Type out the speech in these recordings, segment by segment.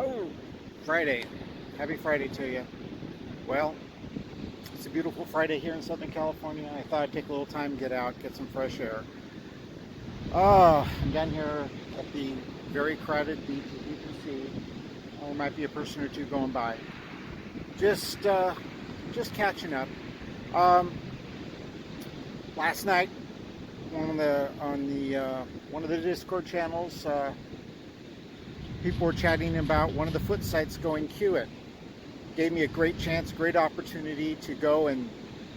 Oh, Friday. Happy Friday to you. Well, it's a beautiful Friday here in Southern California. I thought I'd take a little time, get out, get some fresh air. I'm down here at the very crowded beach, as you can see. There might be a person or two going by. Just, uh, just catching up. Um, Last night, one of the Discord channels, people were chatting about one of the foot sites going Qit. Gave me a great chance, great opportunity to go and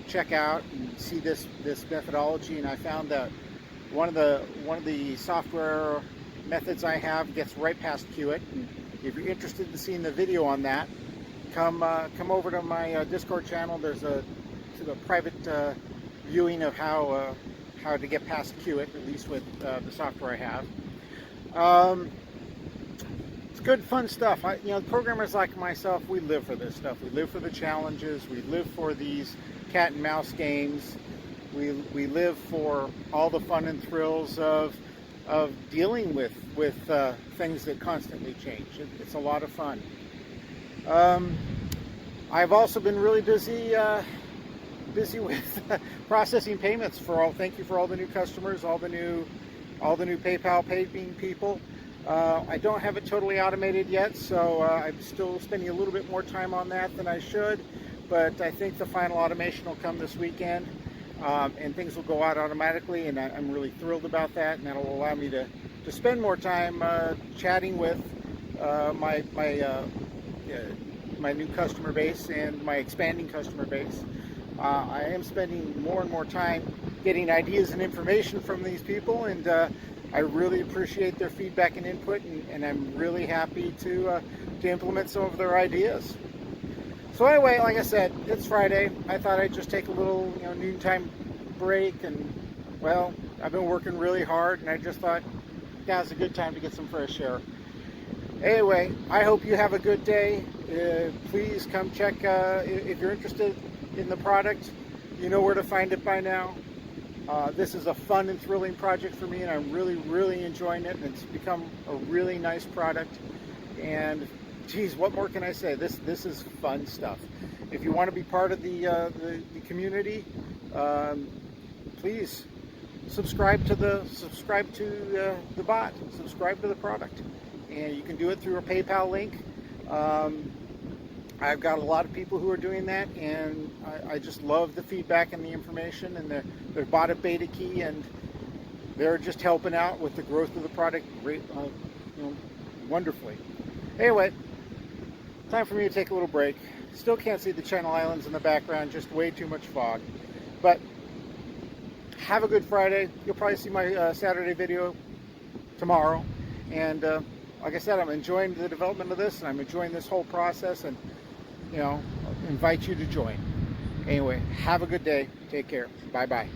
check out and see this methodology, and I found that one of the software methods I have gets right past Qt. And if you're interested in seeing the video on that, come over to my Discord channel. There's a private viewing of how to get past Qt, at least with the software I have. It's good, fun stuff. Programmers like myself, we live for this stuff. We live for the challenges. We live for these cat and mouse games. We live for all the fun and thrills of dealing with things that constantly change. It's a lot of fun. I've also been really busy with processing payments for all. Thank you for all the new customers, all the new PayPal paying people. I don't have it totally automated yet, so I'm still spending a little bit more time on that than I should, but I think the final automation will come this weekend, and things will go out automatically, and I'm really thrilled about that, and that'll allow me to spend more time chatting with my new customer base and my expanding customer base. I am spending more and more time getting ideas and information from these people, and I really appreciate their feedback and input, and I'm really happy to implement some of their ideas. So anyway, like I said, it's Friday. I thought I'd just take a little noontime break, and well, I've been working really hard, and I just thought now's a good time to get some fresh air. Anyway, I hope you have a good day. Please come check if you're interested in the product. You know where to find it by now. This is a fun and thrilling project for me, and I'm really enjoying it, and it's become a really nice product. And geez, what more can I say? This is fun stuff. If you want to be part of the community, please subscribe to the bot, subscribe to the product, and you can do it through a PayPal link. I've got a lot of people who are doing that, and I just love the feedback and the information, and they're bought a beta key, and they're just helping out with the growth of the product wonderfully. Anyway, time for me to take a little break. Still can't see the Channel Islands in the background, just way too much fog. But have a good Friday. You'll probably see my Saturday video tomorrow, and like I said, I'm enjoying the development of this, and I'm enjoying this whole process, and invite you to join. Anyway, have a good day. Take care. Bye-bye.